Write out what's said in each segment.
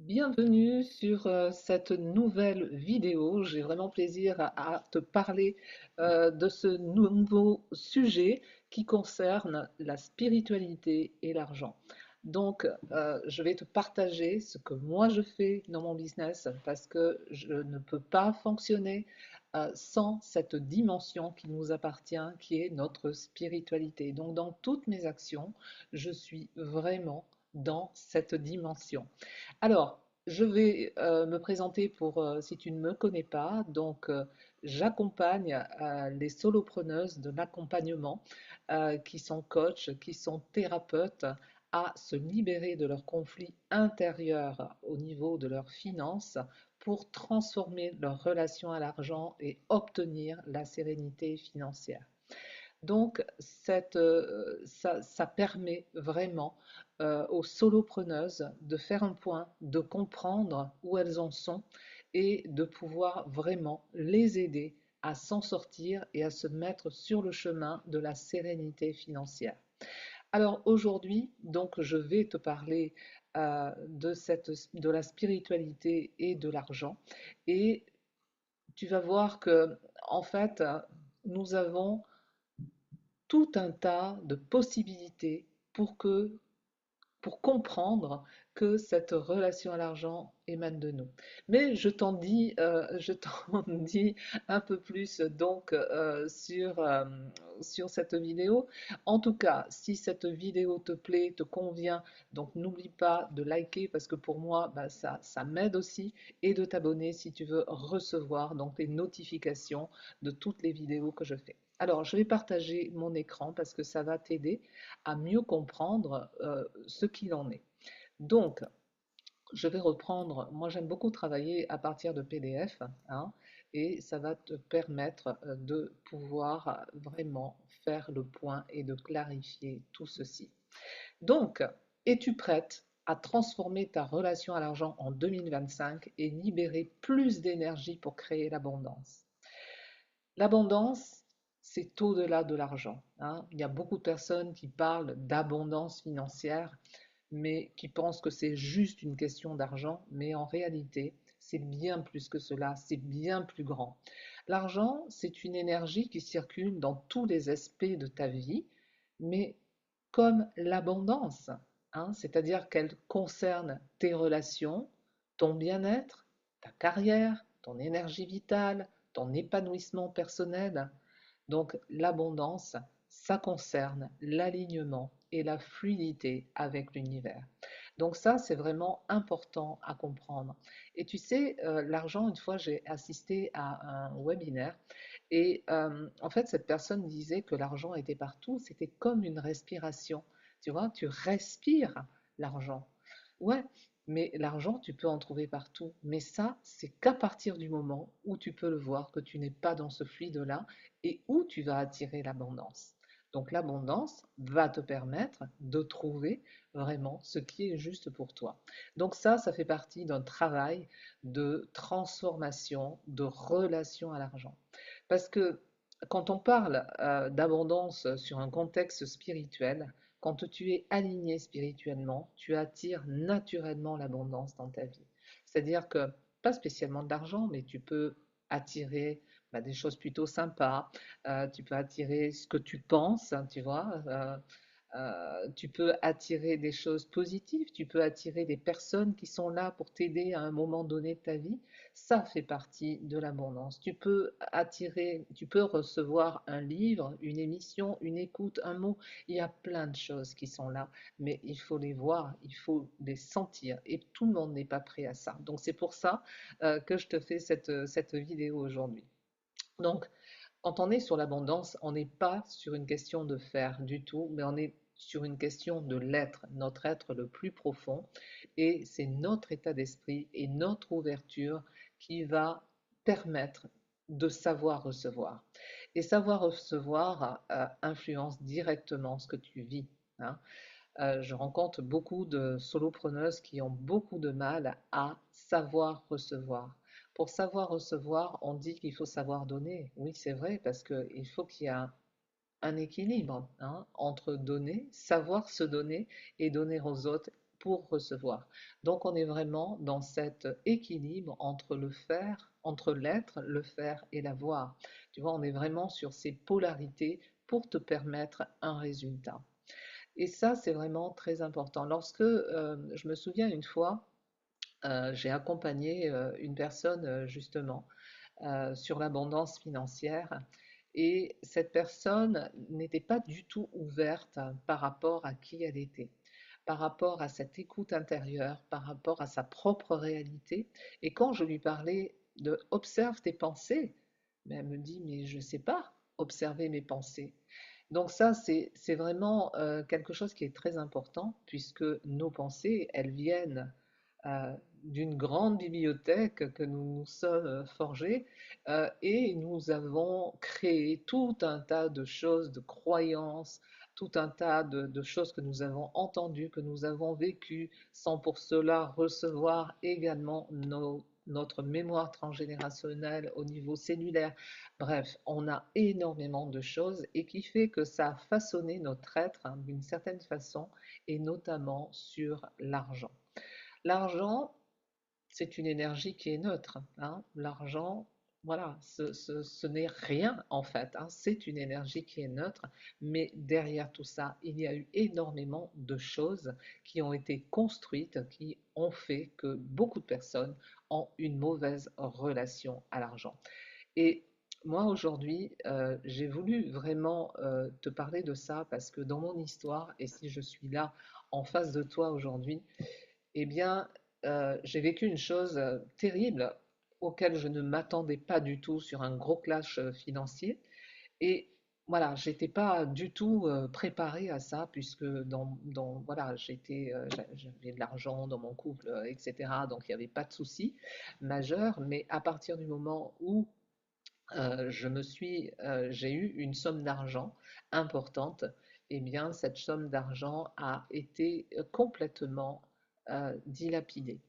Bienvenue sur cette nouvelle vidéo. J'ai vraiment plaisir à te parler de ce nouveau sujet qui concerne la spiritualité et l'argent. Donc, je vais te partager ce que moi je fais dans mon business parce que je ne peux pas fonctionner sans cette dimension qui nous appartient, qui est notre spiritualité. Donc, dans toutes mes actions, je suis vraiment dans cette dimension. Alors, je vais me présenter pour si tu ne me connais pas. Donc, j'accompagne les solopreneuses de l'accompagnement qui sont coachs, qui sont thérapeutes à se libérer de leurs conflits intérieurs au niveau de leurs finances pour transformer leur relation à l'argent et obtenir la sérénité financière. Donc, ça permet vraiment aux solopreneuses de faire un point, de comprendre où elles en sont et de pouvoir vraiment les aider à s'en sortir et à se mettre sur le chemin de la sérénité financière. Alors aujourd'hui, donc, je vais te parler de la spiritualité et de l'argent. Et tu vas voir que, en fait, nous avons tout un tas de possibilités pour pour comprendre que cette relation à l'argent émane de nous. Mais je t'en dis un peu plus donc sur cette vidéo. En tout cas, si cette vidéo te plaît, te convient, donc n'oublie pas de liker parce que pour moi, bah, ça m'aide aussi et de t'abonner si tu veux recevoir donc les notifications de toutes les vidéos que je fais. Alors, je vais partager mon écran parce que ça va t'aider à mieux comprendre ce qu'il en est. Donc, je vais reprendre, moi j'aime beaucoup travailler à partir de PDF, hein, et ça va te permettre de pouvoir vraiment faire le point et de clarifier tout ceci. Donc, es-tu prête à transformer ta relation à l'argent en 2025 et libérer plus d'énergie pour créer l'abondance? L'abondance, c'est au-delà de l'argent, hein. Il y a beaucoup de personnes qui parlent d'abondance financière, mais qui pensent que c'est juste une question d'argent, mais en réalité, c'est bien plus que cela, c'est bien plus grand. L'argent, c'est une énergie qui circule dans tous les aspects de ta vie, mais comme l'abondance, hein, c'est-à-dire qu'elle concerne tes relations, ton bien-être, ta carrière, ton énergie vitale, ton épanouissement personnel. Donc l'abondance, ça concerne l'alignement et la fluidité avec l'univers. Donc ça, c'est vraiment important à comprendre. Et tu sais, l'argent, une fois, j'ai assisté à un webinaire et en fait, cette personne disait que l'argent était partout, c'était comme une respiration. Tu vois, tu respires l'argent. Ouais, mais l'argent, tu peux en trouver partout. Mais ça, c'est qu'à partir du moment où tu peux le voir, que tu n'es pas dans ce fluide-là et où tu vas attirer l'abondance. Donc l'abondance va te permettre de trouver vraiment ce qui est juste pour toi. Donc ça fait partie d'un travail de transformation, de relation à l'argent. Parce que quand on parle d'abondance sur un contexte spirituel, quand tu es aligné spirituellement, tu attires naturellement l'abondance dans ta vie. C'est-à-dire que, pas spécialement de l'argent, mais tu peux attirer bah, des choses plutôt sympas, tu peux attirer ce que tu penses, hein, tu vois, tu peux attirer des choses positives, tu peux attirer des personnes qui sont là pour t'aider à un moment donné de ta vie. Ça fait partie de l'abondance. Tu peux attirer, tu peux recevoir un livre, une émission, une écoute, un mot. Il y a plein de choses qui sont là, mais il faut les voir, il faut les sentir. Et tout le monde n'est pas prêt à ça. Donc c'est pour ça que je te fais cette vidéo aujourd'hui. Donc, quand on est sur l'abondance, on n'est pas sur une question de faire du tout, mais on est sur une question de l'être, notre être le plus profond. Et c'est notre état d'esprit et notre ouverture qui va permettre de savoir recevoir. Et savoir recevoir influence directement ce que tu vis, hein. Je rencontre beaucoup de solopreneuses qui ont beaucoup de mal à savoir recevoir. Pour savoir recevoir, on dit qu'il faut savoir donner. Oui, c'est vrai, parce qu'il faut qu'il y ait un équilibre, hein, entre donner, savoir se donner et donner aux autres pour recevoir. Donc on est vraiment dans cet équilibre entre le faire, entre l'être, le faire et l'avoir. Tu vois, on est vraiment sur ces polarités pour te permettre un résultat. Et ça, c'est vraiment très important. Lorsque je me souviens une fois, j'ai accompagné une personne justement sur l'abondance financière et cette personne n'était pas du tout ouverte par rapport à qui elle était, par rapport à cette écoute intérieure, par rapport à sa propre réalité. Et quand je lui parlais de observe tes pensées, mais elle me dit mais je ne sais pas observer mes pensées. Donc ça, c'est vraiment quelque chose qui est très important puisque nos pensées, elles viennent euh, d'une grande bibliothèque que nous nous sommes forgés et nous avons créé tout un tas de choses, de croyances, tout un tas de choses que nous avons entendues, que nous avons vécues, sans pour cela recevoir également notre mémoire transgénérationnelle au niveau cellulaire. Bref, on a énormément de choses et qui fait que ça a façonné notre être hein, d'une certaine façon et notamment sur l'argent. L'argent, c'est une énergie qui est neutre, hein. L'argent, voilà, ce n'est rien en fait, hein. C'est une énergie qui est neutre, mais derrière tout ça, il y a eu énormément de choses qui ont été construites, qui ont fait que beaucoup de personnes ont une mauvaise relation à l'argent. Et moi aujourd'hui, j'ai voulu vraiment te parler de ça parce que dans mon histoire, et si je suis là en face de toi aujourd'hui, eh bien, j'ai vécu une chose terrible auquel je ne m'attendais pas du tout sur un gros clash financier. Et voilà, j'étais pas du tout préparée à ça puisque voilà, j'avais de l'argent dans mon couple, etc. Donc il n'y avait pas de souci majeur. Mais à partir du moment où j'ai eu une somme d'argent importante, et bien cette somme d'argent a été complètement dilapidée.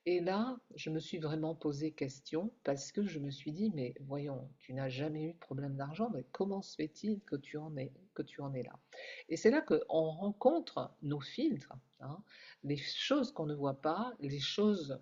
Et là, je me suis vraiment posé question parce que je me suis dit, mais voyons, tu n'as jamais eu de problème d'argent, mais comment se fait-il que tu en es là? Et c'est là qu'on rencontre nos filtres, hein, les choses qu'on ne voit pas, les choses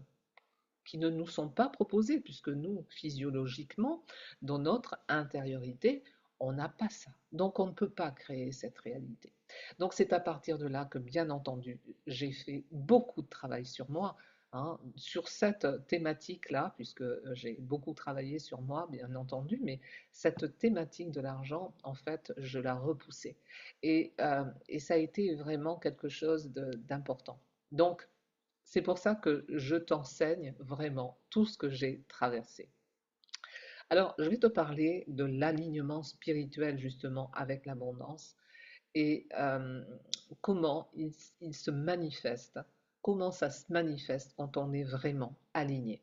qui ne nous sont pas proposées, puisque nous, physiologiquement, dans notre intériorité, on n'a pas ça. Donc on ne peut pas créer cette réalité. Donc c'est à partir de là que, bien entendu, j'ai fait beaucoup de travail sur moi, hein, sur cette thématique-là, puisque j'ai beaucoup travaillé sur moi, bien entendu, mais cette thématique de l'argent, en fait, je la repoussais. Et ça a été vraiment quelque chose d'important. Donc, c'est pour ça que je t'enseigne vraiment tout ce que j'ai traversé. Alors, je vais te parler de l'alignement spirituel justement avec l'abondance et comment il se manifeste, comment ça se manifeste quand on est vraiment aligné.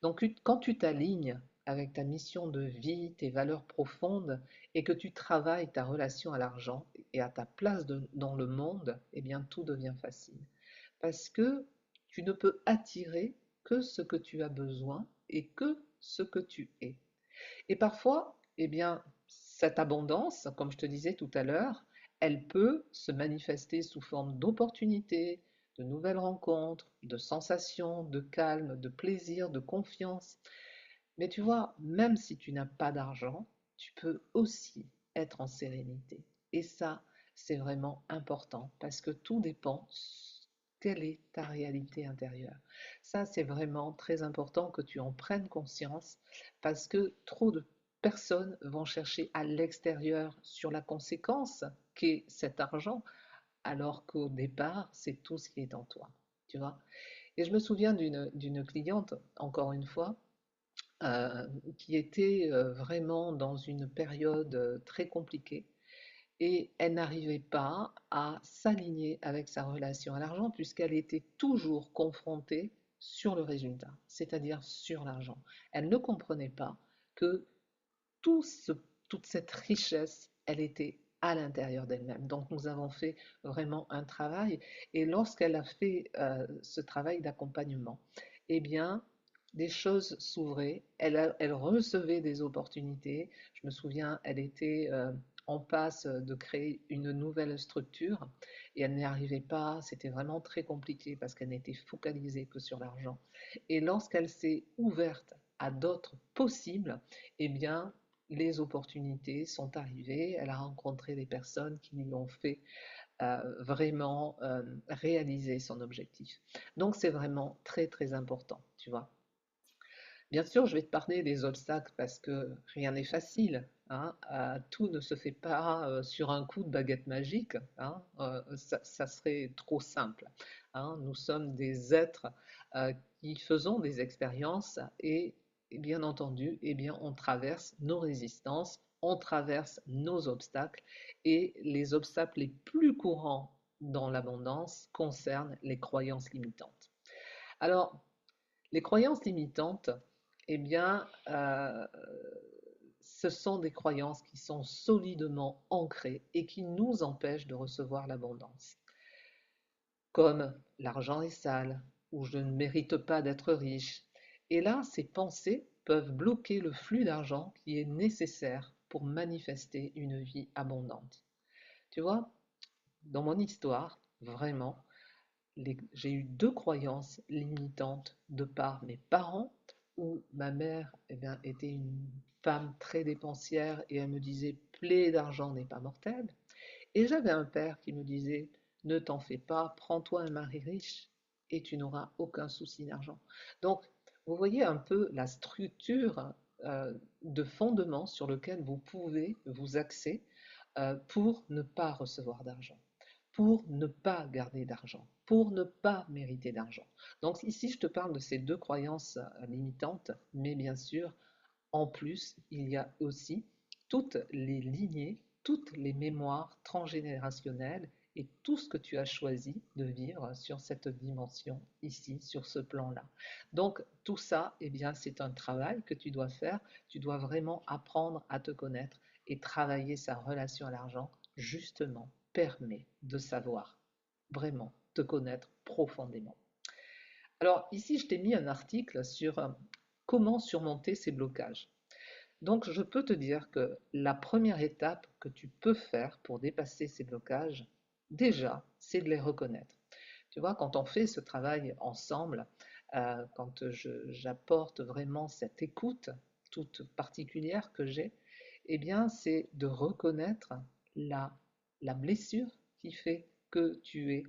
Donc, quand tu t'alignes avec ta mission de vie, tes valeurs profondes, et que tu travailles ta relation à l'argent et à ta place dans le monde, eh bien, tout devient facile. Parce que tu ne peux attirer que ce que tu as besoin et que ce que tu es. Et parfois, eh bien, cette abondance, comme je te disais tout à l'heure, elle peut se manifester sous forme d'opportunités, de nouvelles rencontres, de sensations, de calme, de plaisir, de confiance. Mais tu vois, même si tu n'as pas d'argent, tu peux aussi être en sérénité. Et ça, c'est vraiment important parce que tout dépend quelle est ta réalité intérieure. Ça, c'est vraiment très important que tu en prennes conscience parce que trop de personnes vont chercher à l'extérieur sur la conséquence qu'est cet argent, alors qu'au départ, c'est tout ce qui est en toi. Tu vois? Et je me souviens d'une cliente, encore une fois, qui était vraiment dans une période très compliquée et elle n'arrivait pas à s'aligner avec sa relation à l'argent puisqu'elle était toujours confrontée sur le résultat, c'est-à-dire sur l'argent. Elle ne comprenait pas que tout ce- toute cette richesse, elle était à l'intérieur d'elle-même. Donc nous avons fait vraiment un travail et lorsqu'elle a fait ce travail d'accompagnement, eh bien, des choses s'ouvraient, elle recevait des opportunités. Je me souviens, elle était en passe de créer une nouvelle structure et elle n'y arrivait pas, c'était vraiment très compliqué parce qu'elle n'était focalisée que sur l'argent. Et lorsqu'elle s'est ouverte à d'autres possibles, eh bien, les opportunités sont arrivées, elle a rencontré des personnes qui lui ont fait vraiment réaliser son objectif. Donc c'est vraiment très très important, tu vois. Bien sûr, je vais te parler des obstacles parce que rien n'est facile, hein. Tout ne se fait pas sur un coup de baguette magique, hein. Ça serait trop simple, hein. Nous sommes des êtres euh, qui faisons des expériences et bien entendu, eh bien, on traverse nos résistances, on traverse nos obstacles et les obstacles les plus courants dans l'abondance concernent les croyances limitantes. Alors, les croyances limitantes, eh bien, ce sont des croyances qui sont solidement ancrées et qui nous empêchent de recevoir l'abondance. Comme l'argent est sale, ou je ne mérite pas d'être riche. Et là, ces pensées peuvent bloquer le flux d'argent qui est nécessaire pour manifester une vie abondante. Tu vois, dans mon histoire, vraiment, j'ai eu deux croyances limitantes de par mes parents, où ma mère eh bien, était une femme très dépensière et elle me disait plaie d'argent n'est pas mortel. Et j'avais un père qui me disait ne t'en fais pas, prends-toi un mari riche et tu n'auras aucun souci d'argent. Donc, vous voyez un peu la structure de fondement sur lequel vous pouvez vous axer pour ne pas recevoir d'argent, pour ne pas garder d'argent, pour ne pas mériter d'argent. Donc ici, je te parle de ces deux croyances limitantes, mais bien sûr, en plus, il y a aussi toutes les lignées, toutes les mémoires transgénérationnelles et tout ce que tu as choisi de vivre sur cette dimension ici, sur ce plan-là. Donc tout ça, eh bien, c'est un travail que tu dois faire. Tu dois vraiment apprendre à te connaître et travailler sa relation à l'argent, justement, permet de savoir vraiment te connaître profondément. Alors ici, je t'ai mis un article sur comment surmonter ces blocages. Donc je peux te dire que la première étape que tu peux faire pour dépasser ces blocages, déjà, c'est de les reconnaître. Tu vois, quand on fait ce travail ensemble, quand j'apporte vraiment cette écoute toute particulière que j'ai, eh bien, c'est de reconnaître la, la blessure qui fait que tu es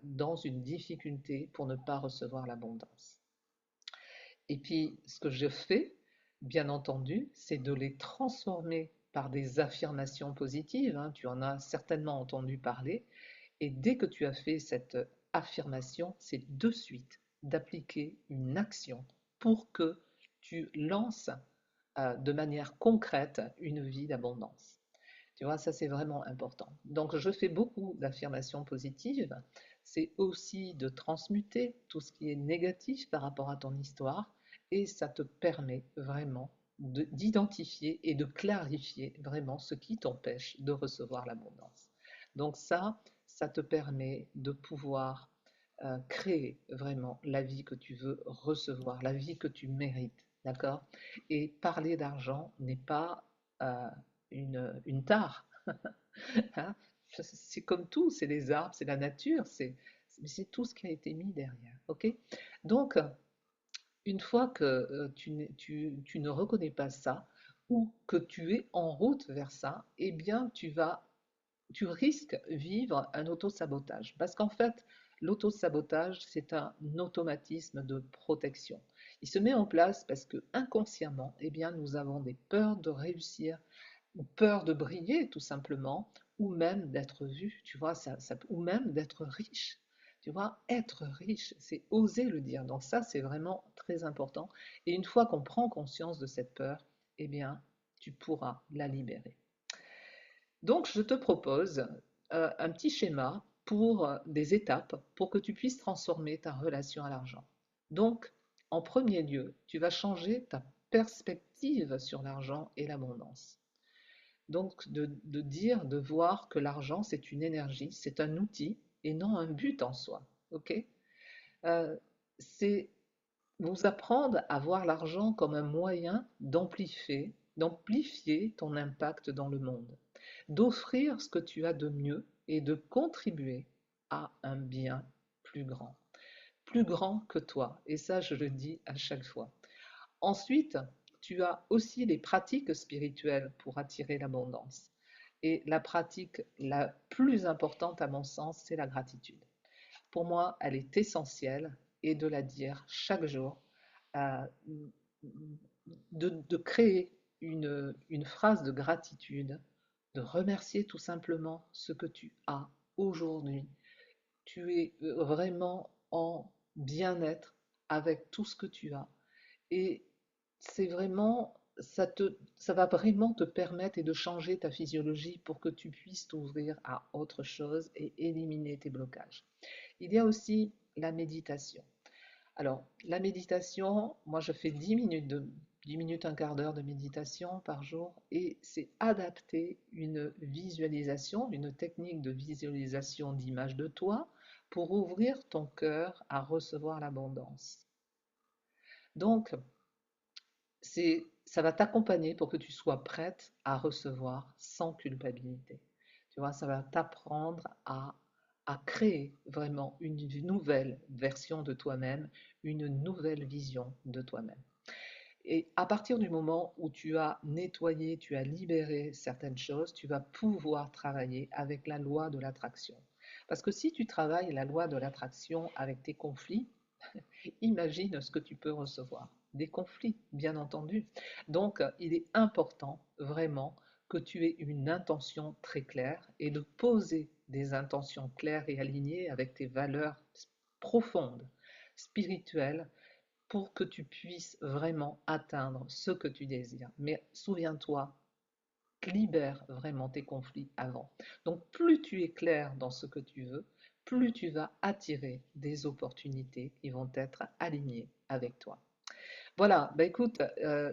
dans une difficulté pour ne pas recevoir l'abondance. Et puis, ce que je fais, bien entendu, c'est de les transformer par des affirmations positives, hein. Tu en as certainement entendu parler. Et dès que tu as fait cette affirmation, c'est de suite d'appliquer une action pour que tu lances de manière concrète une vie d'abondance. Tu vois, ça c'est vraiment important. Donc je fais beaucoup d'affirmations positives. C'est aussi de transmuter tout ce qui est négatif par rapport à ton histoire et ça te permet vraiment d'identifier et de clarifier vraiment ce qui t'empêche de recevoir l'abondance. Donc ça te permet de pouvoir créer vraiment la vie que tu veux recevoir, la vie que tu mérites, d'accord? Et parler d'argent n'est pas une tare, hein. C'est comme tout, c'est les arbres, c'est la nature, c'est tout ce qui a été mis derrière, ok? Donc, une fois que tu ne reconnais pas ça, ou que tu es en route vers ça, eh bien, tu risques vivre un autosabotage. Parce qu'en fait, l'autosabotage, c'est un automatisme de protection. Il se met en place parce que inconsciemment, eh bien, nous avons des peurs de réussir, ou peur de briller tout simplement, ou même d'être vu, tu vois, ou même d'être riche. Tu vois, être riche, c'est oser le dire. Donc ça, c'est vraiment très important. Et une fois qu'on prend conscience de cette peur, eh bien, tu pourras la libérer. Donc, je te propose un petit schéma pour des étapes pour que tu puisses transformer ta relation à l'argent. Donc, en premier lieu, tu vas changer ta perspective sur l'argent et l'abondance. Donc, de dire, de voir que l'argent, c'est une énergie, c'est un outil et non un but en soi. Ok? C'est vous apprendre à voir l'argent comme un moyen d'amplifier ton impact dans le monde. d'offrir ce que tu as de mieux et de contribuer à un bien plus grand que toi. Et ça, je le dis à chaque fois. Ensuite, tu as aussi les pratiques spirituelles pour attirer l'abondance. Et la pratique la plus importante, à mon sens, c'est la gratitude. Pour moi, elle est essentielle et de la dire chaque jour, euh, de créer une phrase de gratitude, de remercier tout simplement ce que tu as aujourd'hui. Tu es vraiment en bien-être avec tout ce que tu as. Et c'est vraiment, ça va vraiment te permettre et de changer ta physiologie pour que tu puisses t'ouvrir à autre chose et éliminer tes blocages. Il y a aussi la méditation. Alors, la méditation, moi je fais 10 minutes, un quart d'heure de méditation par jour et c'est adapter une visualisation, une technique de visualisation d'image de toi pour ouvrir ton cœur à recevoir l'abondance. Donc, ça va t'accompagner pour que tu sois prête à recevoir sans culpabilité. Tu vois, ça va t'apprendre à créer vraiment une nouvelle version de toi-même, une nouvelle vision de toi-même. Et à partir du moment où tu as nettoyé, tu as libéré certaines choses, tu vas pouvoir travailler avec la loi de l'attraction. Parce que si tu travailles la loi de l'attraction avec tes conflits, imagine ce que tu peux recevoir. Des conflits, bien entendu. Donc, il est important vraiment que tu aies une intention très claire et de poser des intentions claires et alignées avec tes valeurs profondes, spirituelles, pour que tu puisses vraiment atteindre ce que tu désires. Mais souviens-toi, libère vraiment tes conflits avant. Donc plus tu es clair dans ce que tu veux, plus tu vas attirer des opportunités qui vont être alignées avec toi. Voilà, bah écoute,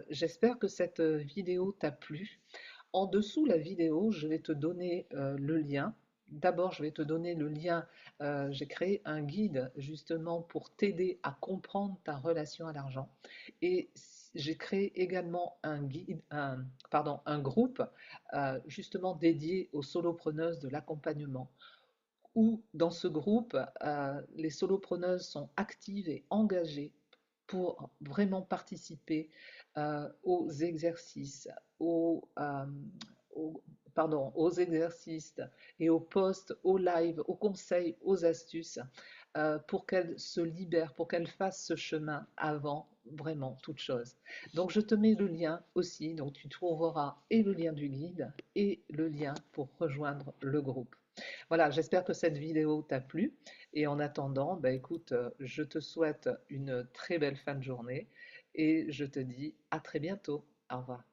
j'espère que cette vidéo t'a plu. En dessous la vidéo, je vais te donner le lien. D'abord, je vais te donner le lien. J'ai créé un guide justement pour t'aider à comprendre ta relation à l'argent. Et j'ai créé également un groupe justement dédié aux solopreneuses de l'accompagnement. Où dans ce groupe, les solopreneuses sont actives et engagées pour vraiment participer aux exercices, aux- aux exercices et aux posts, aux lives, aux conseils, aux astuces, pour qu'elles se libèrent, pour qu'elles fassent ce chemin avant vraiment toute chose. Donc je te mets le lien aussi, donc tu trouveras et le lien du guide et le lien pour rejoindre le groupe. Voilà, j'espère que cette vidéo t'a plu et en attendant, bah écoute, je te souhaite une très belle fin de journée et je te dis à très bientôt. Au revoir.